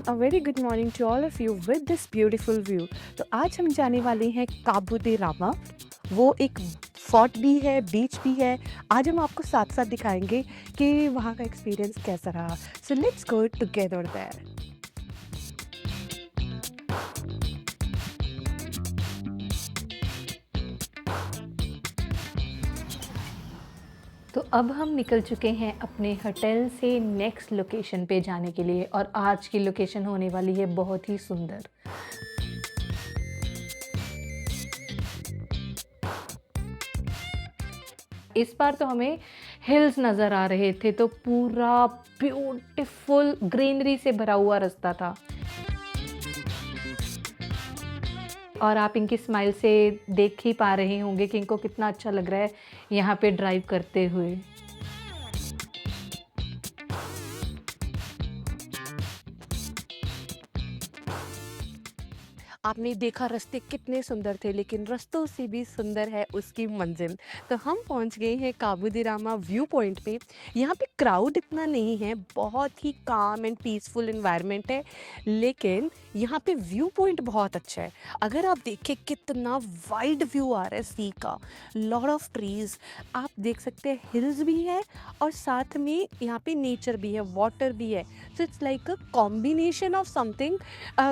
a very good morning to all of you with this beautiful view। तो आज हम जाने वाले हैं काबू दे रामा। वो एक फोर्ट भी है, बीच भी है। आज हम आपको साथ साथ दिखाएंगे कि वहाँ का एक्सपीरियंस कैसा रहा। So let's go together there. तो अब हम निकल चुके हैं अपने होटल से नेक्स्ट लोकेशन पे जाने के लिए, और आज की लोकेशन होने वाली है बहुत ही सुंदर। इस बार तो हमें हिल्स नज़र आ रहे थे, तो पूरा ब्यूटीफुल ग्रीनरी से भरा हुआ रास्ता था। और आप इनकी स्माइल से देख ही पा रहे होंगे कि इनको कितना अच्छा लग रहा है यहाँ पे ड्राइव करते हुए। आपने देखा रास्ते कितने सुंदर थे, लेकिन रास्तों से भी सुंदर है उसकी मंजिल। तो हम पहुंच गए हैं काबू दे रामा व्यू पॉइंट पे। यहाँ पे क्राउड इतना नहीं है, बहुत ही काम एंड पीसफुल एनवायरनमेंट है, लेकिन यहाँ पे व्यू पॉइंट बहुत अच्छा है। अगर आप देखें कितना वाइड व्यू आ रहा है सी का, लॉट ऑफ ट्रीज आप देख सकते हैं, हिल्स भी है और साथ में यहाँ पे नेचर भी है, वाटर भी है। So it's like a combination of something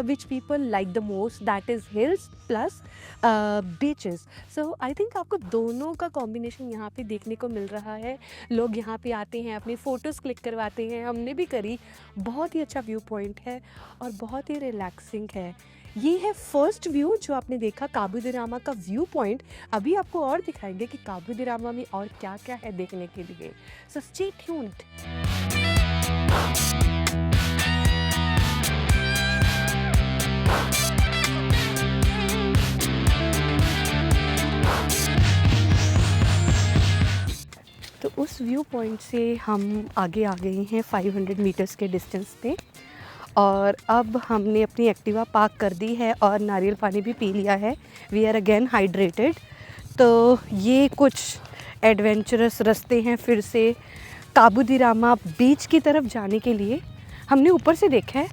which people like the most, that is hills plus beaches. So I think आपको दोनों का कॉम्बिनेशन यहाँ पे देखने को मिल रहा है। लोग यहाँ पे आते हैं, अपनी फ़ोटोज़ क्लिक करवाते हैं, हमने भी करी। बहुत ही अच्छा व्यू पॉइंट है और बहुत ही रिलैक्सिंग है। ये है फर्स्ट व्यू जो आपने देखा काबू दे रामा का व्यू पॉइंट। अभी आपको और दिखाएंगे कि काबू दे रामा में और क्या क्या है देखने के लिए। So stay tuned. तो उस व्यू पॉइंट से हम आगे आ गए हैं 500 मीटर्स के डिस्टेंस पे, और अब हमने अपनी एक्टिवा पार्क कर दी है और नारियल पानी भी पी लिया है। We are again hydrated. तो ये कुछ एडवेंचरस रास्ते हैं फिर से काबू दे रामा बीच की तरफ जाने के लिए। हमने ऊपर से देखा है,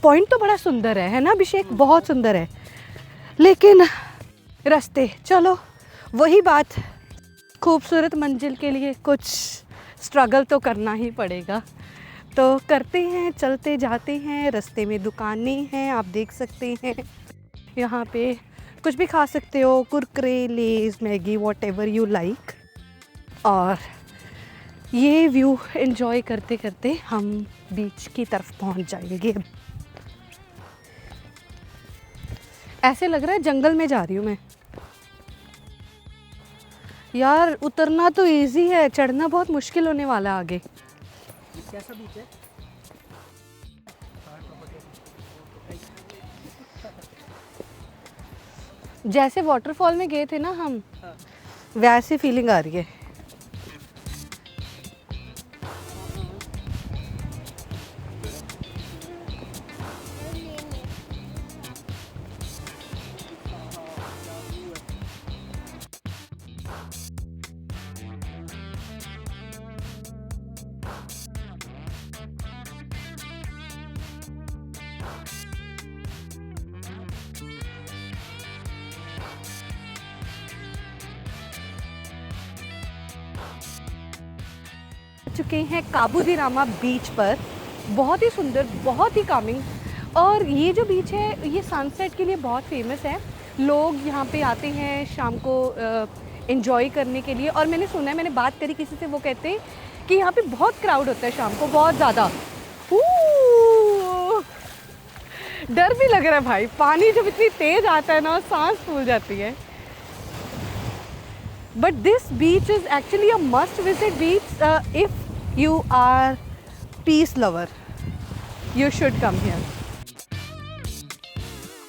पॉइंट तो बड़ा सुंदर है ना अभिषेक? बहुत सुंदर है, लेकिन रास्ते, चलो वही बात, खूबसूरत मंजिल के लिए कुछ स्ट्रगल तो करना ही पड़ेगा। तो करते हैं, चलते जाते हैं। रास्ते में दुकानें हैं, आप देख सकते हैं। यहाँ पे कुछ भी खा सकते हो, कुरकुरे, लेज, मैगी, व्हाटएवर यू लाइक। और ये व्यू एंजॉय करते करते हम बीच की तरफ पहुँच जाएंगे। ऐसे लग रहा है जंगल में जा रही हूँ मैं। यार उतरना तो इजी है, चढ़ना बहुत मुश्किल होने वाला है आगे। कैसा बीच है? जैसे वाटरफॉल में गए थे ना हम, वैसी फीलिंग आ रही है। चुके हैं काबू दे रामा बीच पर। बहुत ही सुंदर, बहुत ही कामिंग। और ये जो बीच है ये सनसेट के लिए बहुत फेमस है। लोग यहाँ पे आते हैं शाम को एंजॉय करने के लिए। और मैंने सुना है, मैंने बात करी किसी से, वो कहते हैं कि यहाँ पे बहुत क्राउड होता है शाम को, बहुत ज़्यादा। डर भी लग रहा है भाई, पानी जब इतनी तेज़ आता है ना, सांस फूल जाती है। But this beach is actually a must-visit beach if you are peace lover. You should come here.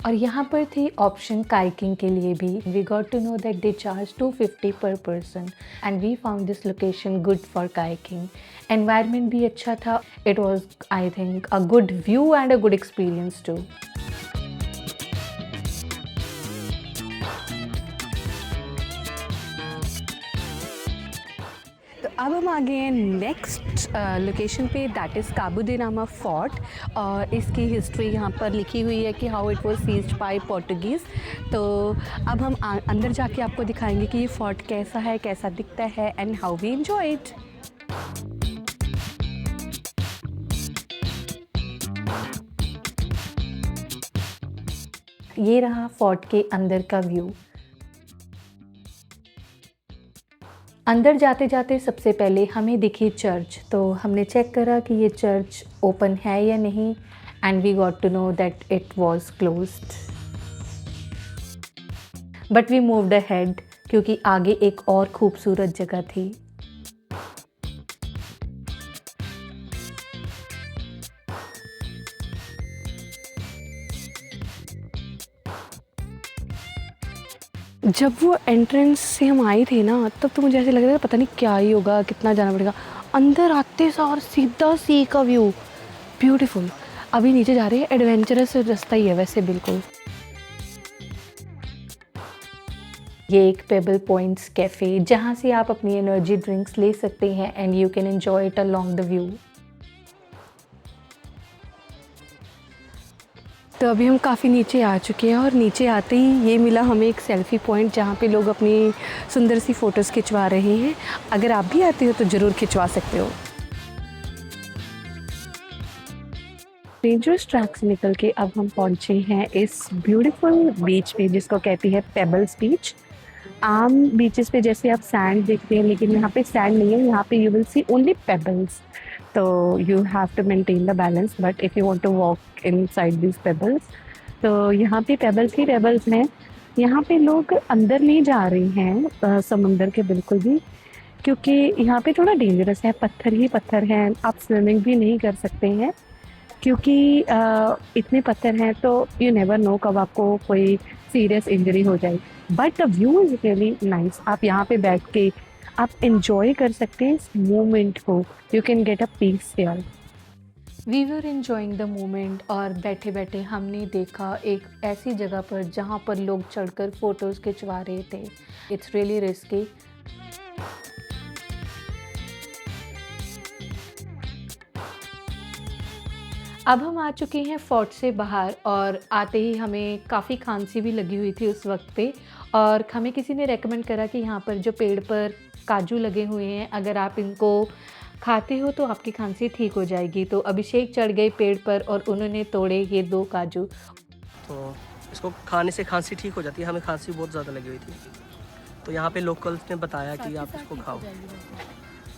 और यहाँ पर थी ऑप्शन काइकिंग के लिए भी। We got to know that they charge 250 per person and we found this location good for kayaking. Environment भी अच्छा था. It was, I think, a good view and a good experience too. तो अब हम आ गए हैं नेक्स्ट लोकेशन पे, that is काबू दी रामा फोर्ट। और इसकी हिस्ट्री यहाँ पर लिखी हुई है कि how it was seized by Portuguese. तो अब हम अंदर जाके आपको दिखाएंगे कि ये फोर्ट कैसा है, कैसा दिखता है and how we enjoy it. ये रहा फोर्ट के अंदर का व्यू। अंदर जाते जाते सबसे पहले हमें दिखी चर्च, तो हमने चेक करा कि ये चर्च ओपन है या नहीं, and we got to know that it was closed. But we moved ahead क्योंकि आगे एक और खूबसूरत जगह थी। जब वो एंट्रेंस से हम आए थे ना, तब तो मुझे ऐसे लग रहा था पता नहीं क्या ही होगा, कितना जाना पड़ेगा। अंदर आते सार सीधा सी का व्यू, ब्यूटीफुल। अभी नीचे जा रहे हैं, एडवेंचरस रास्ता ही है वैसे बिल्कुल। ये एक पेबल पॉइंट्स कैफ़े, जहाँ से आप अपनी एनर्जी ड्रिंक्स ले सकते हैं and you can enjoy it along the view. तो अभी हम काफ़ी नीचे आ चुके हैं और नीचे आते ही ये मिला हमें एक सेल्फ़ी पॉइंट, जहाँ पे लोग अपनी सुंदर सी फ़ोटोज़ खिंचवा रहे हैं। अगर आप भी आते हो तो ज़रूर खिंचवा सकते हो। डेंजरस ट्रैक से निकल के अब हम पहुँचे हैं इस ब्यूटीफुल बीच पे, जिसको कहती है पेबल्स बीच। आम बीचेस पे जैसे आप सैंड देखते हैं, लेकिन यहाँ पे सैंड नहीं है, यहाँ पे you will see only pebbles. तो you have to maintain the balance, but if you want to walk inside this pebbles, तो यहाँ पे पेबल्स ही पेबल्स हैं। यहाँ पे लोग अंदर नहीं जा रहे हैं समुंदर के बिल्कुल भी, क्योंकि यहाँ पे थोड़ा डेंजरस है, पत्थर ही पत्थर हैं, आप स्विमिंग भी नहीं कर सकते हैं क्योंकि इतने पत्थर हैं, तो यू नेवर नो कब आपको कोई सीरियस इंजरी हो जाए। But the view is really nice. आप यहाँ पे बैठ के आप एंजॉय कर सकते हैं इस मोमेंट को, you can get a peace here. We were enjoying the moment, और बैठे बैठे हमने देखा एक ऐसी जगह पर जहाँ पर लोग चढ़कर फ़ोटोज़ खिंचवा रहे थे। It's really risky. अब हम आ चुके हैं फोर्ट से बाहर, और आते ही हमें काफ़ी खांसी भी लगी हुई थी उस वक्त पे, और हमें किसी ने रेकमेंड करा कि यहाँ पर जो पेड़ पर काजू लगे हुए हैं, अगर आप इनको खाते हो तो आपकी खांसी ठीक हो जाएगी। तो अभिषेक चढ़ गए पेड़ पर और उन्होंने तोड़े ये 2 काजू। तो इसको खाने से खांसी ठीक हो जाती है। हमें खांसी बहुत ज़्यादा लगी हुई थी, तो यहाँ पे लोकल्स ने बताया कि आप इसको खाओ।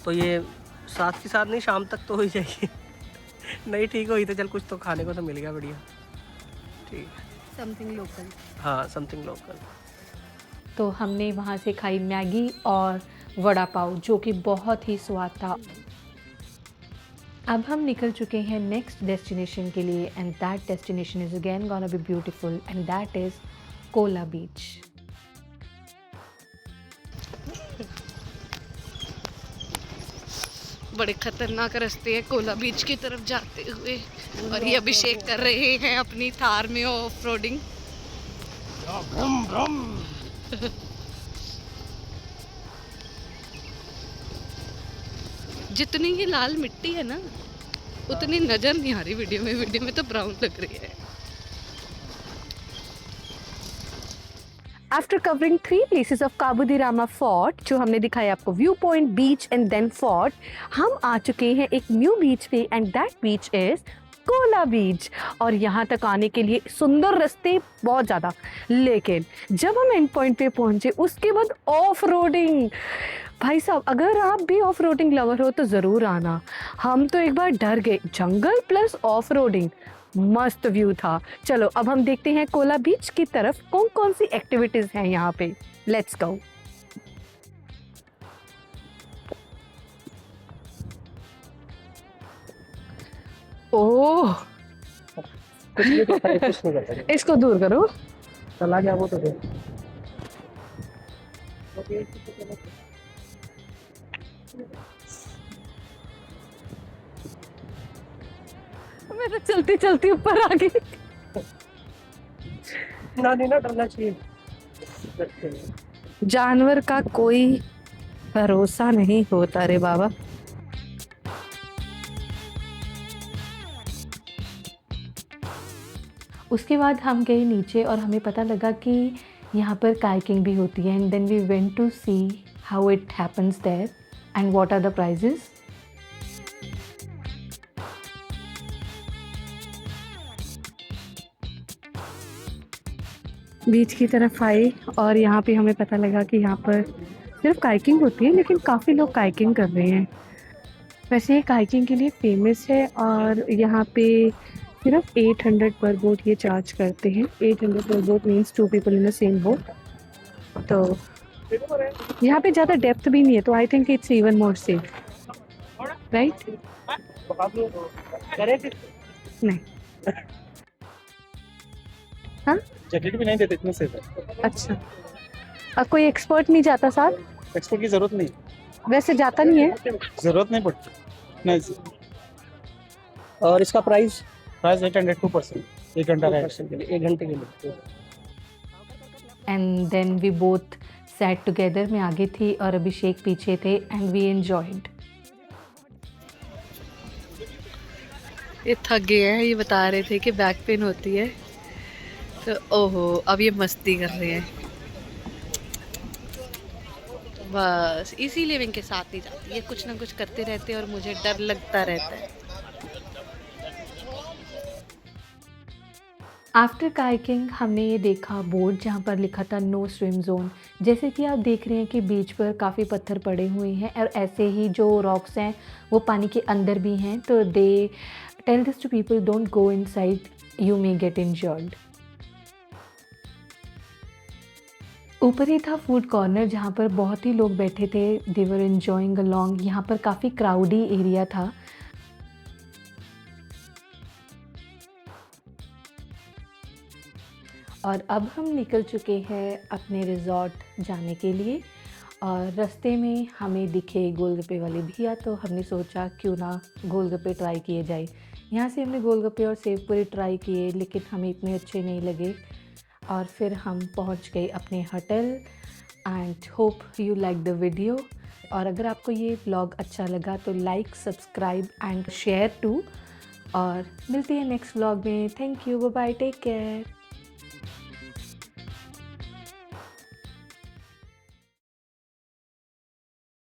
तो ये साथ के साथ नहीं, शाम तक तो हो ही जाएगी। नहीं ठीक हुई तो चल कुछ तो खाने को तो मिल गया, बढ़िया। ठीक, समथिंग लोकल। हाँ, समथिंग लोकल। तो हमने वहाँ से खाई मैगी और वड़ा पाव, जो कि बहुत ही स्वाद था। अब हम निकल चुके हैं नेक्स्ट डेस्टिनेशन के लिए, and that destination is again gonna be beautiful, and that is Kola Beach. बड़े खतरनाक रास्ते हैं कोला बीच की तरफ जाते हुए, और ये अभिषेक कर रहे हैं अपनी थार में ऑफ रोडिंग। जितनी ही लाल मिट्टी है ना, उतनी नजर नहीं आ रही वीडियो में तो ब्राउन लग रही है। आफ्टर कवरिंग 3 प्लेसेस ऑफ काबू दी रामा फोर्ट, जो हमने दिखाया आपको view point, beach and then fort, हम आ चुके हैं एक न्यू बीच पे, and that beach is Kola Beach. और यहाँ तक आने के लिए सुंदर रास्ते बहुत ज़्यादा, लेकिन जब हम एंड पॉइंट पे पहुँचे उसके बाद ऑफ रोडिंग। भाई साहब, अगर आप भी ऑफ रोडिंग लवर हो तो ज़रूर आना। हम तो एक बार डर गए, जंगल प्लस ऑफ रोडिंग, मस्त व्यू था। चलो अब हम देखते हैं कोला बीच की तरफ कौन कौन सी एक्टिविटीज हैं यहाँ पे। Let's go. ओह, कुछ नहीं करता है, कुछ नहीं करता। इसको दूर करो। चला गया वो तो दे। मैं तो चलती चलती ऊपर आ गई। ना नहीं ना, डरना चाहिए। जानवर का कोई भरोसा नहीं होता रे बाबा। उसके बाद हम गए नीचे और हमें पता लगा कि यहाँ पर कायाकिंग भी होती है, and then we went to see how it happens there and what are the prices. Beach की तरफ आए और यहाँ पे हमें पता लगा कि यहाँ पर सिर्फ कायाकिंग होती है, लेकिन काफ़ी लोग कायाकिंग कर रहे हैं। वैसे ये कायाकिंग के लिए फेमस है और यहाँ पे सिर्फ 800 पर बोट ये चार्ज करते हैं। 800 पर boat means 2 people in the same boat. तो यहाँ पे ज़्यादा डेप्थ भी नहीं है, तो I think it's even more safe, right? नहीं। हाँ, जैकेट भी नहीं देते, इतने सेफ है। अच्छा। अब कोई एक्सपर्ट नहीं जाता साथ? एक्सपोर्ट की जरूरत नहीं, वैसे जाता नहीं है? जरूरत नहीं पड़ती। नहीं, और इसका प्राइस प्राइस 800 2%, 1 घंटा रहेगा। 2% के लिए, 1 घंटे के लिए। And then we both sat together. मैं आगे थी और अभिषेक पीछे थे एंड वी एंजॉयड। ये थक गए हैं, ये बता रहे थे कि बैक पेन होती है, तो ओहो अब ये मस्ती कर रहे हैं। बस इसीलिए मैं इनके साथ नहीं जाती, ये कुछ ना कुछ करते रहते हैं और मुझे डर लगता रहता है। आफ्टर कायाकिंग हमने ये देखा बोर्ड जहाँ पर लिखा था नो स्विम जोन। जैसे कि आप देख रहे हैं कि बीच पर काफ़ी पत्थर पड़े हुए हैं और ऐसे ही जो रॉक्स हैं वो पानी के अंदर भी हैं, तो they tell this to people, don't go inside, you may get injured. ऊपर ही था फूड कॉर्नर जहाँ पर बहुत ही लोग बैठे थे, दे वर एंजॉइंग अलोंग। यहाँ पर काफ़ी क्राउडी एरिया था। और अब हम निकल चुके हैं अपने रिज़ॉर्ट जाने के लिए, और रास्ते में हमें दिखे गोलगप्पे वाले भैया, तो हमने सोचा क्यों ना गोलगप्पे ट्राई किए जाए। यहाँ से हमने गोलगप्पे और सेव पूरी ट्राई किए, लेकिन हमें इतने अच्छे नहीं लगे और फिर हम पहुँच गए अपने hotel. And hope you like the video, और अगर आपको ये व्लॉग अच्छा लगा तो like, subscribe and share too, और मिलती है नेक्स्ट व्लॉग में। Thank you, bye bye, take care.